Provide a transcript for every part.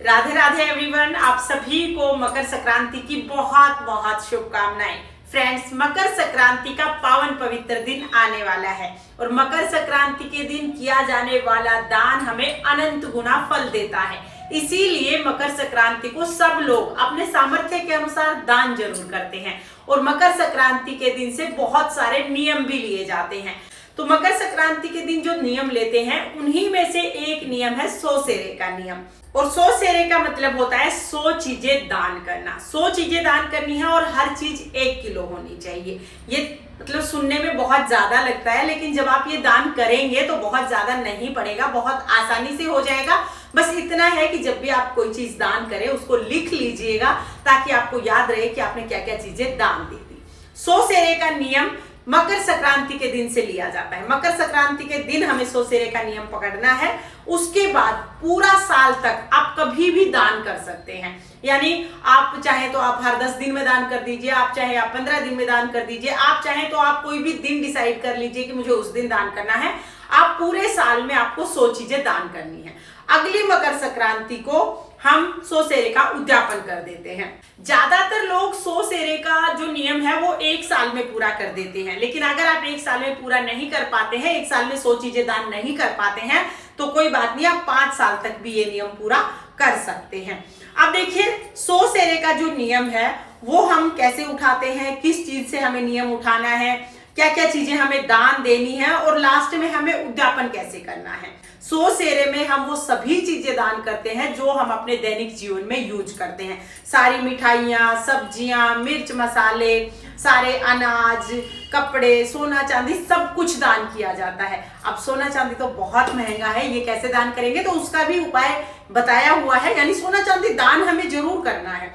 Radhe Radhe everyone, आप सभी को मकर संक्रांति की बहुत बहुत शुभकामनाएं। फ्रेंड्स, मकर संक्रांति का पावन पवित्र दिन आने वाला है और मकर संक्रांति के दिन किया जाने वाला दान हमें अनंत गुना फल देता है। इसीलिए मकर संक्रांति को सब लोग अपने सामर्थ्य के अनुसार दान जरूर करते हैं और मकर संक्रांति के दिन से बहुत सारे नियम भी लिए जाते हैं। तो मकर संक्रांति के दिन जो नियम लेते हैं उन्हीं में से एक नियम है 100 सेरे का नियम। और 100 सेरे का मतलब होता है 100 चीजें दान करना। 100 चीजें दान करनी है और हर चीज 1 किलो होनी चाहिए। ये मतलब सुनने में बहुत ज्यादा लगता है, लेकिन जब आप ये दान करेंगे तो बहुत ज्यादा नहीं पड़ेगा, बहुत आसानी से हो जाएगा। बस इतना है कि जब भी आप कोई चीज दान करें उसको लिख लीजिएगा ताकि आपको याद रहे कि आपने क्या क्या चीजें दान दी थी। 100 सेरे का नियम मकर संक्रांति के दिन से लिया जाता है। मकर संक्रांति के दिन हमें 100 सेरे का नियम पकड़ना है। उसके बाद पूरा साल तक आप कभी भी दान कर सकते हैं। यानी आप चाहे तो आप हर 10 दिन में दान कर दीजिए, आप चाहे आप 15 दिन में दान कर दीजिए, आप चाहे तो आप कोई भी दिन डिसाइड कर लीजिए कि मुझे उस दिन दान करना है। आप पूरे साल में आपको 100 चीजें दान करनी है। अगली मकर संक्रांति को हम 100 सेरे का उद्यापन कर देते हैं। ज्यादातर लोग 100 सेरे का जो नियम है वो 1 साल में पूरा कर देते हैं, लेकिन अगर आप 1 साल में पूरा नहीं कर पाते हैं, 1 साल में 100 चीजें दान नहीं कर पाते हैं, तो कोई बात नहीं, आप 5 साल तक भी ये नियम पूरा कर सकते हैं। अब देखिए 100 सेरे का जो नियम है वो हम कैसे उठाते हैं, किस चीज से हमें नियम उठाना है, क्या क्या चीजें हमें दान देनी है और लास्ट में हमें उद्यापन कैसे करना है। 100 सेरे में हम वो सभी चीजें दान करते हैं जो हम अपने दैनिक जीवन में यूज करते हैं। सारी मिठाइयाँ, सब्जियां, मिर्च मसाले, सारे अनाज, कपड़े, सोना चांदी, सब कुछ दान किया जाता है। अब सोना चांदी तो बहुत महंगा है, ये कैसे दान करेंगे, तो उसका भी उपाय बताया हुआ है। यानी सोना चांदी दान हमें जरूर करना है,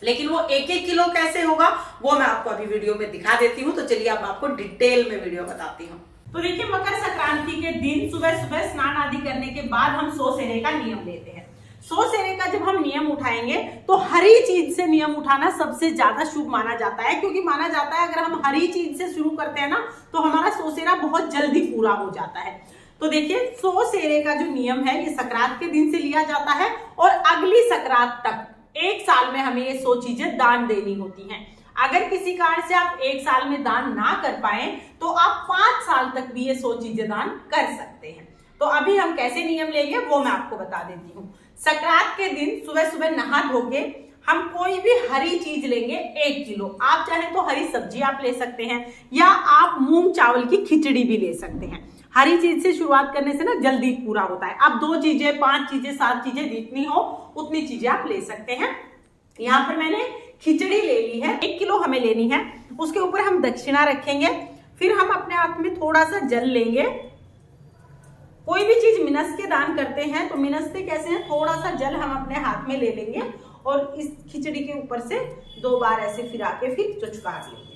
लेकिन वो 1-1 किलो कैसे होगा वो मैं आपको अभी वीडियो में दिखा देती हूँ। तो चलिए अब आपको डिटेल में वीडियो बताती हूँ। तो देखिए मकर संक्रांति के दिन सुबह सुबह स्नान आदि करने के बाद हम 100 सेरे का नियम लेते हैं। 100 सेरे का जब हम नियम उठाएंगे तो हरी चीज से नियम उठाना सबसे ज्यादा शुभ माना जाता है, क्योंकि माना जाता है अगर हम हरी चीज से शुरू करते हैं ना तो हमारा 100 सेरा बहुत जल्दी पूरा हो जाता है। तो देखिए 100 सेरे का जो नियम है ये संक्रांत के दिन से लिया जाता है और अगली संक्रांत तक 1 साल में हमें ये 100 चीजें दान देनी होती हैं। अगर किसी कारण से आप 1 साल में दान ना कर पाए तो आप 5 साल तक भी ये 100 चीजें दान कर सकते हैं। तो अभी हम कैसे नियम लेंगे वो मैं आपको बता देती हूँ। संक्रांत के दिन सुबह सुबह नहा धो के हम कोई भी हरी चीज लेंगे 1 किलो। आप चाहे तो हरी सब्जी आप ले सकते हैं या आप मूंग चावल की खिचड़ी भी ले सकते हैं। हरी चीज से शुरुआत करने से ना जल्दी पूरा होता है। आप 2 चीजें, 5 चीजें, 7 चीजें जितनी हो उतनी चीजें आप ले सकते हैं। यहाँ पर मैंने खिचड़ी ले ली है, 1 किलो हमें लेनी है। उसके ऊपर हम दक्षिणा रखेंगे, फिर हम अपने हाथ में थोड़ा सा जल लेंगे। कोई भी चीज मिनस के दान करते हैं तो मिनसते कैसे हैं, थोड़ा सा जल हम अपने हाथ में ले लेंगे और इस खिचड़ी के ऊपर से 2 बार ऐसे फिरा के फिर चुचकार लेंगे।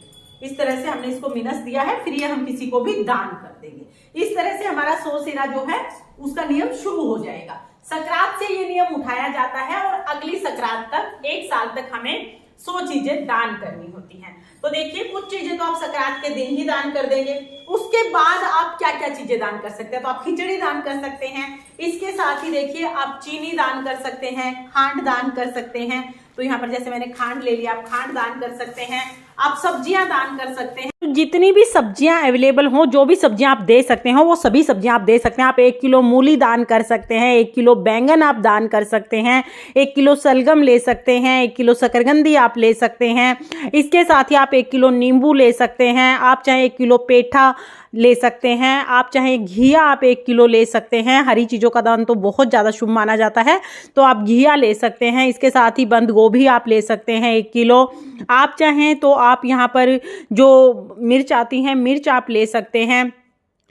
इस तरह से हमने इसको मिनस दिया है, फिर ये हम किसी को भी दान कर देंगे। इस तरह से हमारा 100 सेरा जो है उसका नियम शुरू हो जाएगा। संक्रांत से ये नियम उठाया जाता है और अगली संक्रांत तक 1 साल तक हमें 100 चीजें दान करनी होती हैं। तो देखिए कुछ चीजें तो आप संक्रांत के दिन ही दान कर देंगे। उसके बाद आप क्या क्या चीजें दान कर सकते हैं, तो आप खिचड़ी दान कर सकते हैं। इसके साथ ही देखिए आप चीनी दान कर सकते हैं, खांड दान कर सकते हैं। तो यहाँ पर जैसे मैंने खांड ले लिया, आप खांड दान कर सकते हैं। आप सब्जियां दान कर सकते हैं। जितनी भी सब्जियां अवेलेबल हो, जो भी सब्जियां आप दे सकते हो वो सभी सब्जियां आप दे सकते हैं। आप 1 किलो मूली दान कर सकते हैं, 1 किलो बैंगन आप दान कर सकते हैं, 1 किलो सलगम ले सकते हैं, 1 किलो शकरकंदी आप ले सकते हैं। इसके साथ ही आप 1 किलो नींबू ले सकते हैं। आप चाहे 1 किलो पेठा ले सकते हैं, आप चाहे घिया आप 1 किलो ले सकते हैं। हरी चीज़ों का दान तो बहुत ज़्यादा शुभ माना जाता है, तो आप घिया ले सकते हैं। इसके साथ ही बंद गोभी आप ले सकते हैं 1 किलो। आप चाहें तो आप यहाँ पर जो मिर्च आती हैं मिर्च आप ले सकते हैं।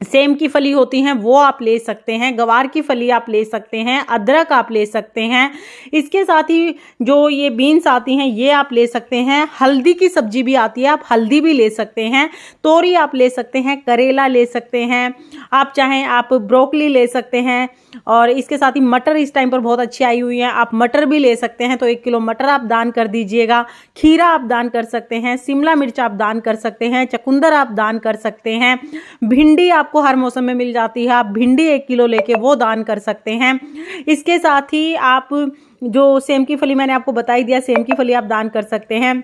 सेम की फली होती हैं वो आप ले सकते हैं, गवार की फली आप ले सकते हैं, अदरक आप ले सकते हैं। इसके साथ ही जो ये बीन्स आती हैं ये आप ले सकते हैं। हल्दी की सब्जी भी आती है, आप हल्दी भी ले सकते हैं। तोरी आप ले सकते हैं, करेला ले सकते हैं, आप चाहें आप ब्रोकली ले सकते हैं। और इसके साथ ही मटर इस टाइम पर बहुत अच्छी आई हुई है, आप मटर भी ले सकते हैं। तो 1 किलो मटर आप दान कर दीजिएगा। खीरा आप दान कर सकते हैं, शिमला मिर्च आप दान कर सकते हैं, चुकंदर आप दान कर सकते हैं। भिंडी आपको हर मौसम में मिल जाती है, आप भिंडी 1 किलो लेके वो दान कर सकते हैं। इसके साथ ही आप जो सेम की फली मैंने आपको बता ही दिया, सेम की फली आप दान कर सकते हैं।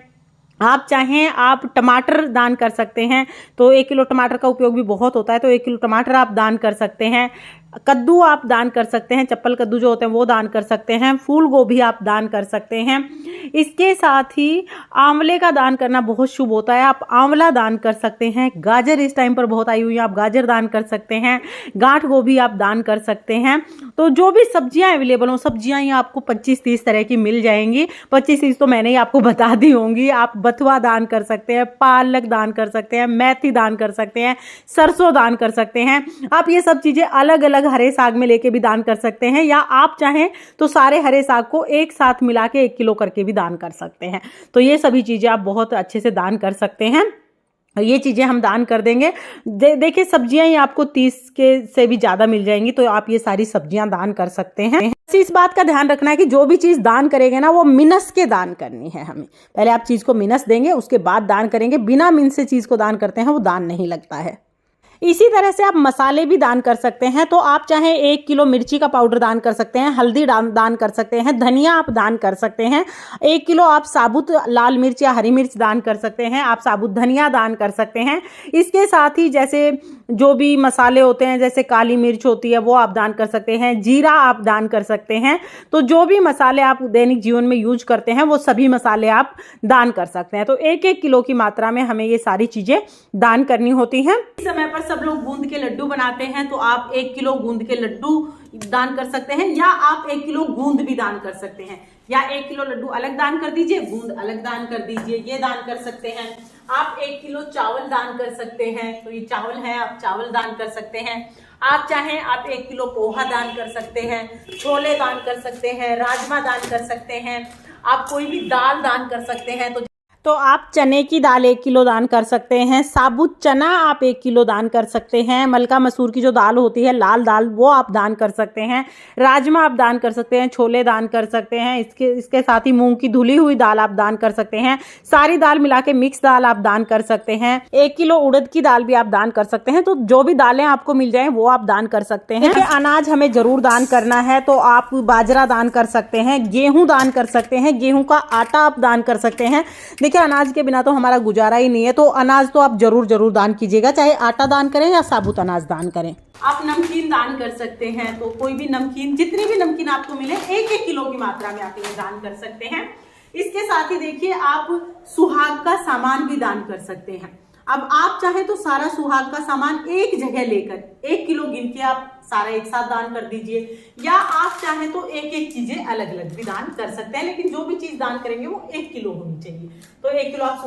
आप चाहें आप टमाटर दान कर सकते हैं, तो 1 किलो टमाटर का उपयोग भी बहुत होता है, तो 1 किलो टमाटर आप दान कर सकते हैं। कद्दू आप दान कर सकते हैं, चप्पल कद्दू जो होते हैं वो दान कर सकते हैं। फूल गोभी आप दान कर सकते हैं। इसके साथ ही आंवले का दान करना बहुत शुभ होता है, आप आंवला दान कर सकते हैं। गाजर इस टाइम पर बहुत आई हुई है, आप गाजर दान कर सकते हैं। गांठ गोभी आप दान कर सकते हैं। तो जो भी सब्जियां अवेलेबल हो, सब्जियां ही आपको 25-30 तरह की मिल जाएंगी। 25-30 तो मैंने ही आपको बता दी होंगी। आप बथुआ दान कर सकते हैं, पालक दान कर सकते हैं, मेथी दान कर सकते हैं, सरसों दान कर सकते हैं। आप ये सब चीजें अलग अलग हरे साग में लेके भी दान कर सकते हैं, या आप चाहें तो सारे हरे साग को एक साथ मिला के 1 किलो करके भी दान कर सकते हैं। तो ये सभी चीजें आप बहुत अच्छे से दान कर सकते हैं। ये चीजें हम दान कर देंगे। देखिए सब्जियां ही आपको 30 के से भी ज्यादा मिल जाएंगी, तो आप ये सारी सब्जियां दान कर सकते हैं। इस बात का ध्यान रखना है कि जो भी चीज दान करेंगे ना, वो मिनस के दान करनी है हमें। पहले आप चीज को मिनस देंगे, उसके बाद दान करेंगे। बिना मिन से चीज को दान करते हैं वो दान नहीं लगता है। इसी तरह से आप मसाले भी दान कर सकते हैं, तो आप चाहे 1 किलो मिर्ची का पाउडर दान कर सकते हैं, हल्दी दान कर सकते हैं, धनिया आप दान कर सकते हैं। 1 किलो आप साबुत लाल मिर्च या हरी मिर्च दान कर सकते हैं, आप साबुत धनिया दान कर सकते हैं। इसके साथ ही जैसे जो भी मसाले होते हैं, जैसे काली मिर्च होती है वो आप दान कर सकते हैं, जीरा आप दान कर सकते हैं। तो जो भी मसाले आप दैनिक जीवन में यूज करते हैं वो सभी मसाले आप दान कर सकते हैं। तो 1-1 किलो की मात्रा में हमें ये सारी चीजें दान करनी होती हैं। इस समय पर सब लोग गूंद के लड्डू बनाते हैं, तो आप 1 किलो गूंद के लड्डू दान कर सकते हैं, या आप 1 किलो गूंद भी दान कर सकते हैं, या 1 किलो लड्डू अलग दान कर दीजिए, गूंद अलग दान कर दीजिए, ये दान कर सकते हैं। आप 1 किलो चावल दान कर सकते हैं, तो ये चावल है, आप चावल दान कर सकते हैं। आप चाहें आप 1 किलो पोहा दान कर सकते हैं, छोले दान कर सकते हैं, राजमा दान कर सकते हैं, आप कोई भी दाल दान कर सकते हैं। तो आप चने की दाल 1 किलो दान कर सकते हैं, साबुत चना आप 1 किलो दान कर सकते हैं, मलका मसूर की जो दाल होती है लाल दाल वो आप दान कर सकते हैं, राजमा आप दान कर सकते हैं, छोले दान कर सकते हैं। इसके साथ ही मूंग की धुली हुई दाल आप दान कर सकते हैं, सारी दाल मिला के मिक्स दाल आप दान कर सकते हैं, 1 किलो उड़द की दाल भी आप दान कर सकते हैं। तो जो भी दालें आपको मिल जाए वो आप दान कर सकते हैं। देखिए अनाज हमें जरूर दान करना है, तो आप बाजरा दान कर सकते हैं, गेहूं दान कर सकते हैं, गेहूं का आटा आप दान कर सकते हैं। देखिए अनाज के बिना तो हमारा गुजारा ही नहीं है, तो अनाज तो आप जरूर दान कीजिएगा, चाहे आटा दान करें या साबुत अनाज दान करें। आप नमकीन दान कर सकते हैं, तो कोई भी नमकीन, जितनी भी नमकीन आपको मिले 1-1 किलो की मात्रा में आप ये दान कर सकते हैं। इसके साथ ही देखिए आप सुहाग का सामान भी दान कर सकते हैं। अब आप चाहे तो सारा सुहाग का सामान एक जगह लेकर 1 किलो गिन के आप सारा एक साथ दान कर दीजिए, या आप चाहे तो एक चीजें अलग अलग भी दान कर सकते हैं, लेकिन जो भी चीज दान करेंगे वो 1 किलो होनी चाहिए। तो 1 किलो आप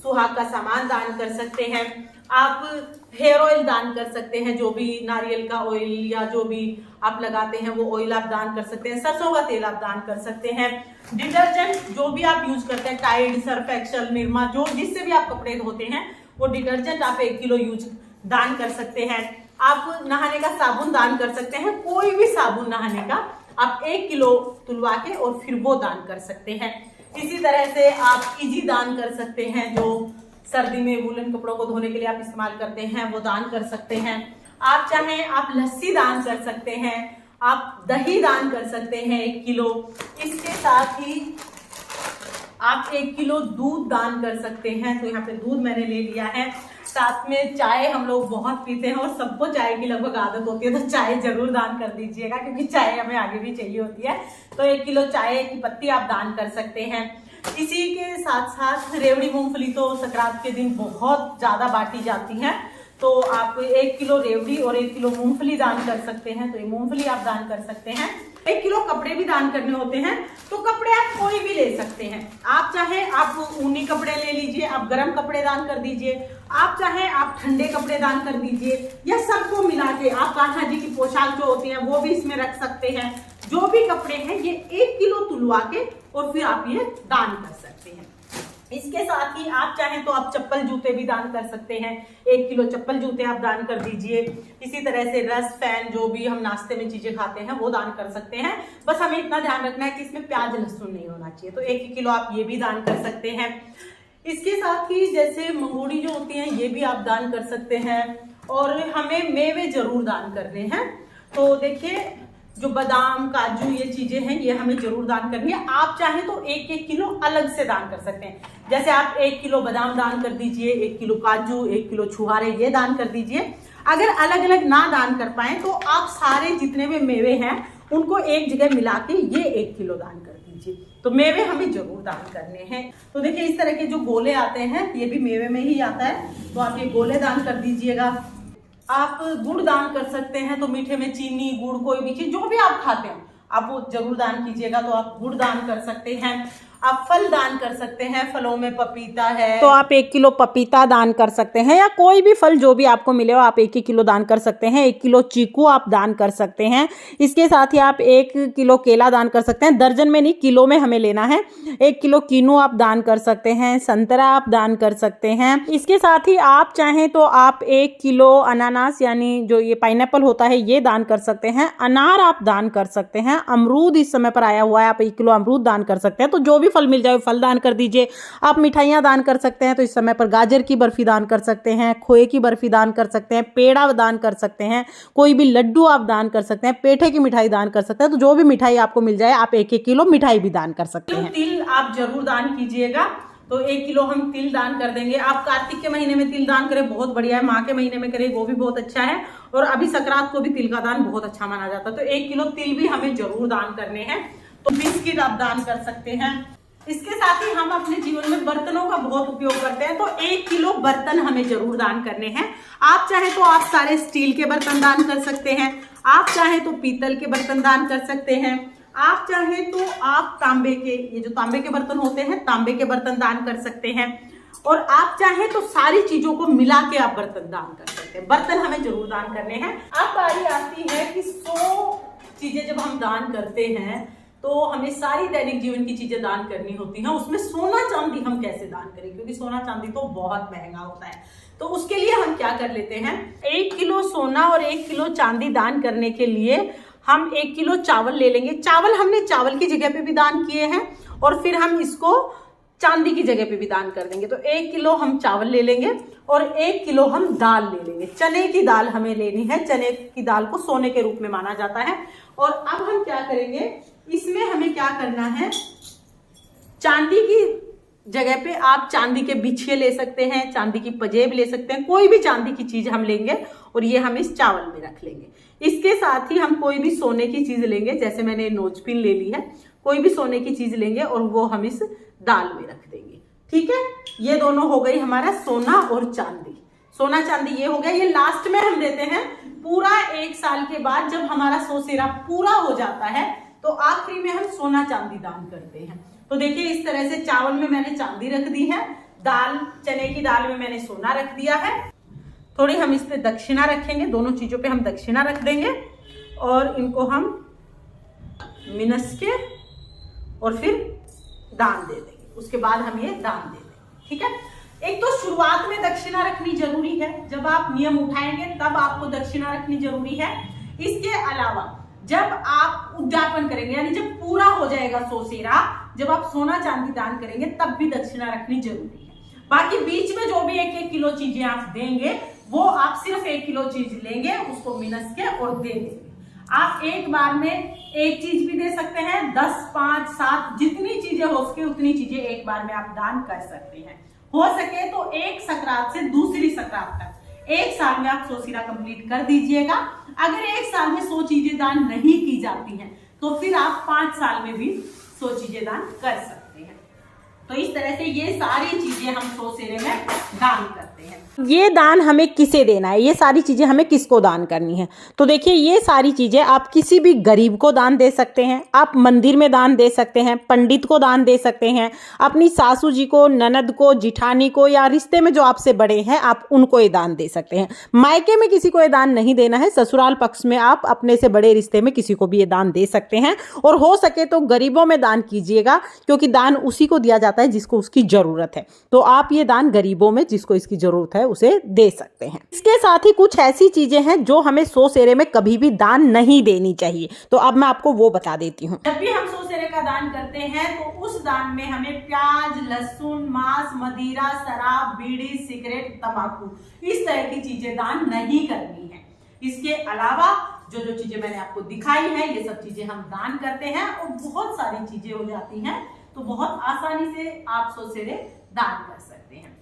सुहाग का सामान दान कर सकते हैं। आप हेयर ऑयल दान कर सकते हैं, जो भी नारियल का ऑयल या जो भी आप लगाते हैं वो ऑयल आप दान कर सकते हैं। सरसों का तेल आप दान कर सकते हैं। डिटर्जेंट जो भी आप यूज करते हैं, टाइड, सर्फ एक्सेल, निरमा, जो जिससे भी आप कपड़े धोते हैं वो डिटर्जेंट आप 1 किलो दान कर सकते हैं। आप नहाने का साबुन दान कर सकते हैं, कोई भी साबुन नहाने का आप 1 किलो तुलवा के और फिर वो दान कर सकते हैं। इसी तरह से आप इजी दान कर सकते हैं, जो सर्दी में वूलन कपड़ों को धोने के लिए आप इस्तेमाल करते हैं वो दान कर सकते हैं। आप चाहें आप लस्सी दान कर सकते हैं, आप दही दान कर सकते हैं 1 किलो। इसके साथ ही आप 1 किलो दूध दान कर सकते हैं, तो यहाँ पे दूध मैंने ले लिया है। साथ में चाय हम लोग बहुत पीते हैं और सबको चाय की लगभग आदत होती है, तो चाय जरूर दान कर दीजिएगा, क्योंकि चाय हमें आगे भी चाहिए होती है। तो 1 किलो चाय की पत्ती आप दान कर सकते हैं। इसी के साथ साथ रेवड़ी मूंगफली तो संक्रांत के दिन बहुत ज्यादा बांटी जाती है, तो आप 1 किलो रेवड़ी और 1 किलो मूंगफली दान कर सकते हैं, तो ये मूंगफली आप दान कर सकते हैं। 1 किलो कपड़े भी दान करने होते हैं, तो कपड़े आप कोई भी ले सकते हैं। आप चाहे आप ऊनी कपड़े ले लीजिए, आप गर्म कपड़े दान कर दीजिए, आप चाहे आप ठंडे कपड़े दान कर दीजिए, या सबको मिला के आप कान्हा जी की पोशाक जो होती है वो भी इसमें रख सकते हैं। जो भी कपड़े हैं ये 1 किलो तुलवा के और फिर आप ये दान कर सकते हैं। इसके साथ ही आप चाहें तो आप चप्पल जूते भी दान कर सकते हैं, 1 किलो चप्पल जूते आप दान कर दीजिए। इसी तरह से रस, फैन, जो भी हम नाश्ते में चीजें खाते हैं वो दान कर सकते हैं। बस हमें इतना ध्यान रखना है कि इसमें प्याज लहसुन नहीं होना चाहिए, तो 1 किलो आप ये भी दान कर सकते हैं। इसके साथ ही जैसे मंगोड़ी जो होती है ये भी आप दान कर सकते हैं, और हमें मेवे जरूर दान करने हैं। तो देखिए जो बादाम काजू ये चीजें हैं ये हमें जरूर दान करनी है। आप चाहें तो 1-1 किलो अलग से दान कर सकते हैं। जैसे आप 1 किलो बादाम दान कर दीजिए, 1 किलो काजू, 1 किलो छुहारे ये दान कर दीजिए। अगर अलग अलग ना दान कर पाए तो आप सारे जितने भी मेवे हैं उनको एक जगह मिला के ये 1 किलो दान कर दीजिए। तो मेवे हमें जरूर दान करने हैं। तो देखिए इस तरह के जो गोले आते हैं ये भी मेवे में ही आता है, तो आप ये गोले दान कर दीजिएगा। आप गुड़ दान कर सकते हैं, तो मीठे में चीनी गुड़ कोई भी चीज जो भी आप खाते हैं आप वो जरूर दान कीजिएगा। तो आप गुड़ दान कर सकते हैं। आप फल दान कर सकते हैं, फलों में पपीता है तो आप 1 किलो पपीता दान कर सकते हैं, या कोई भी फल जो भी आपको मिले हो आप 1 किलो दान कर सकते हैं। 1 किलो चीकू आप दान कर सकते हैं। इसके साथ ही आप 1 किलो केला दान कर सकते हैं, दर्जन में नहीं किलो में हमें लेना है। 1 किलो कीनू आप दान कर सकते हैं, संतरा आप दान कर सकते हैं। इसके साथ ही आप चाहें तो आप 1 किलो अनानास यानी जो ये पाइनएप्पल होता है ये दान कर सकते हैं। अनार आप दान कर सकते हैं। अमरूद इस समय पर आया हुआ है, आप 1 किलो अमरूद दान कर सकते हैं। तो जो भी फल मिल जाए फल दान कर दीजिए। आप मिठाइयां दान कर सकते हैं, तो इस समय पर गाजर की बर्फी दान कर सकते हैं, खोए की बर्फी दान कर सकते हैं, पेड़ा दान कर सकते हैं, कोई भी लड्डू आप दान कर सकते हैं, पेठे की मिठाई दान कर सकते हैं। तो जो भी मिठाई आपको मिल जाए आप 1-1 किलो मिठाई भी दान कर सकते हैं। तिल आप जरूर दान कीजिएगा, तो 1 किलो हम तिल दान कर देंगे। आप कार्तिक के महीने में तिल दान करें बहुत बढ़िया है, माह के महीने में करें वो भी बहुत अच्छा है, और अभी संक्रांत को भी तिल का दान बहुत अच्छा माना जाता है। तो 1 किलो तिल भी हमें जरूर दान करने हैं। तो बिस्किट आप दान कर सकते हैं। इसके साथ ही हम अपने जीवन में बर्तनों का बहुत उपयोग करते हैं, तो 1 किलो बर्तन हमें जरूर दान करने हैं। आप चाहे तो आप सारे स्टील के बर्तन दान कर सकते हैं, आप चाहे तो पीतल के बर्तन दान कर सकते हैं, आप चाहे तो आप तांबे के, ये जो तांबे के बर्तन होते हैं तांबे के बर्तन दान कर सकते हैं, और आप चाहे तो सारी चीजों को मिला के आप बर्तन दान कर सकते हैं। बर्तन हमें जरूर दान करने हैं। अब बारी आती है कि 100 चीजें जब हम दान करते हैं तो हमें सारी दैनिक जीवन की चीजें दान करनी होती हैं। उसमें सोना चांदी हम कैसे दान करें, क्योंकि सोना चांदी तो बहुत महंगा होता है। तो उसके लिए हम क्या कर लेते हैं, 1 किलो सोना और 1 किलो चांदी दान करने के लिए हम 1 किलो चावल ले लेंगे। चावल हमने चावल की जगह पे भी दान किए हैं, और फिर हम इसको चांदी की जगह पे भी दान कर देंगे। तो 1 किलो हम चावल ले लेंगे और 1 किलो हम दाल ले लेंगे। चने की दाल हमें लेनी है, चने की दाल को सोने के रूप में माना जाता है। और अब हम क्या करेंगे, इसमें हमें क्या करना है, चांदी की जगह पे आप चांदी के बिछिए ले सकते हैं, चांदी की पजेब ले सकते हैं, कोई भी चांदी की चीज हम लेंगे और ये हम इस चावल में रख लेंगे। इसके साथ ही हम कोई भी सोने की चीज लेंगे, जैसे मैंने नोजपिन ले ली है, कोई भी सोने की चीज लेंगे और वो हम इस दाल में रख देंगे। ठीक है, ये दोनों हो गई हमारा सोना और चांदी। सोना चांदी ये हो गया, ये लास्ट में हम देते हैं। पूरा 1 साल के बाद जब हमारा सोसेरा पूरा हो जाता है तो आखिरी में हम सोना चांदी दान करते हैं। तो देखिए इस तरह से चावल में मैंने चांदी रख दी है, दाल चने की दाल में मैंने सोना रख दिया है। थोड़ी हम इस पे दक्षिणा रखेंगे, दोनों चीजों पे हम दक्षिणा रख देंगे और इनको हम मिनस के और फिर दान दे देंगे। उसके बाद हम ये दान दे देंगे। ठीक है, एक तो शुरुआत में दक्षिणा रखनी जरूरी है, जब आप नियम उठाएंगे तब आपको दक्षिणा रखनी जरूरी है। इसके अलावा जब आप उद्यापन करेंगे, यानी जब पूरा हो जाएगा सोसेरा, जब आप सोना चांदी दान करेंगे तब भी दक्षिणा रखनी जरूरी है। बाकी बीच में जो भी 1-1 किलो चीजें आप देंगे वो आप सिर्फ 1 किलो चीज लेंगे, उसको मिनस के और दे देंगे। आप एक बार में एक चीज भी दे सकते हैं, 10, 5, 7 जितनी चीजें हो सके उतनी चीजें एक बार में आप दान कर सकते हैं। हो सके तो एक संक्रांत से दूसरी संक्रांत तक 1 साल में आप सोसेरा कंप्लीट कर दीजिएगा। अगर 1 साल में 100 चीजें दान नहीं की जाती हैं तो फिर आप 5 साल में भी 100 चीजें दान कर सकते हैं। तो इस तरह से ये सारी चीजें हम सोसेरे में दान करते हैं। ये दान हमें किसे देना है, ये सारी चीजें हमें किसको दान करनी है। तो देखिए ये सारी चीजें आप किसी भी गरीब को दान दे सकते हैं, आप मंदिर में दान दे सकते हैं, पंडित को दान दे सकते हैं, अपनी सासू जी को, ननद को, जिठानी को, या रिश्ते में जो आपसे बड़े हैं आप उनको ये दान दे सकते हैं। मायके में किसी को ये दान नहीं देना है, ससुराल पक्ष में आप अपने से बड़े रिश्ते में किसी को भी ये दान दे सकते हैं। और हो सके तो गरीबों में दान कीजिएगा, क्योंकि दान उसी को दिया जाता है जिसको उसकी जरूरत है। तो आप ये दान गरीबों में जिसको इसकी जरूरत है उसे दे सकते हैं। इसके साथ ही कुछ ऐसी चीजें हैं जो हमें सोसेरे में कभी भी दान नहीं देनी चाहिए, तो अब मैं आपको वो बता देती हूँ। जब भी हम सोसेरे का दान करते हैं तो उस दान में हमें प्याज, लहसुन, मांस, मदिरा, शराब, बीड़ी, सिगरेट, तंबाकू इस तरह की चीजें दान नहीं करनी है। इसके अलावा जो जो चीजें मैंने आपको दिखाई है ये सब चीजें हम दान करते हैं और बहुत सारी चीजें हो जाती हैं। तो बहुत आसानी से आप 100 सेरे दान कर सकते हैं।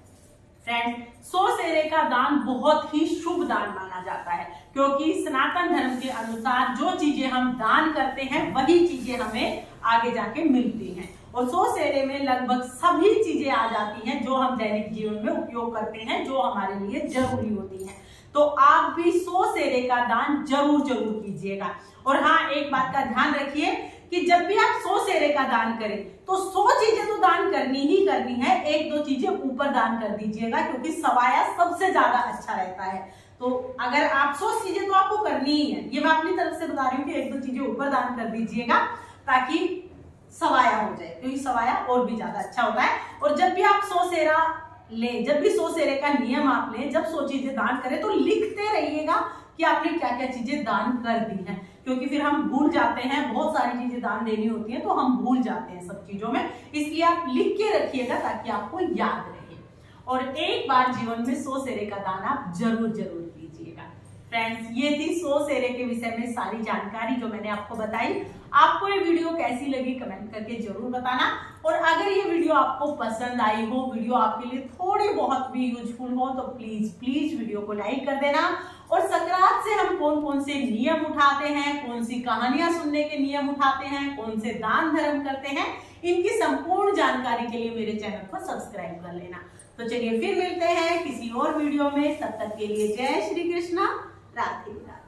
फ्रेंड्स 100 सेरे का दान बहुत ही शुभ दान माना जाता है, क्योंकि सनातन धर्म के अनुसार जो चीजें हम दान करते हैं वही चीजें हमें आगे जाके मिलती हैं। और 100 सेरे में लगभग सभी चीजें आ जाती हैं जो हम दैनिक जीवन में उपयोग करते हैं, जो हमारे लिए जरूरी होती हैं। तो आप भी 100 सेरे का दान जरूर कीजिएगा। और हाँ, एक बात का ध्यान रखिए कि जब भी आप 100 सेरे का दान करें तो 100 चीजें तो दान करनी ही करनी है, 1-2 चीजें ऊपर दान कर दीजिएगा, क्योंकि सवाया सबसे ज्यादा अच्छा रहता है। तो अगर आप 100 चीजें तो आपको करनी ही है, ये मैं अपनी तरफ से बता रही हूँ कि 1-2 चीजें ऊपर दान कर दीजिएगा ताकि सवाया हो जाए, क्योंकि सवाया और भी ज्यादा अच्छा होता है। और जब भी आप 100 सेरा ले, जब भी 100 सेरे का नियम आप लें, जब 100 चीजें दान करें तो लिखते रहिएगा कि आपने क्या क्या चीजें दान कर दी हैं, क्योंकि फिर हम भूल जाते हैं, बहुत सारी चीजें दान देनी होती हैं तो हम भूल जाते हैं सब चीजों में। इसलिए आप लिख के रखिएगा ताकि आपको याद रहे। और एक बार जीवन में 100 सेरे का दान आप जरूर कीजिएगा। फ्रेंड्स, ये थी 100 सेरे के विषय में सारी जानकारी जो मैंने आपको बताई। आपको ये वीडियो कैसी लगी कमेंट करके जरूर बताना। और अगर ये वीडियो आपको पसंद आई हो, वीडियो आपके लिए थोड़ी बहुत भी यूजफुल हो, तो प्लीज वीडियो को लाइक कर देना। और संक्रांत से हम कौन से नियम उठाते हैं, कौन सी कहानियां सुनने के नियम उठाते हैं, कौन से दान धर्म करते हैं, इनकी संपूर्ण जानकारी के लिए मेरे चैनल को सब्सक्राइब कर लेना। तो चलिए फिर मिलते हैं किसी और वीडियो में, तब तक के लिए जय श्री कृष्णा, राधे राधे।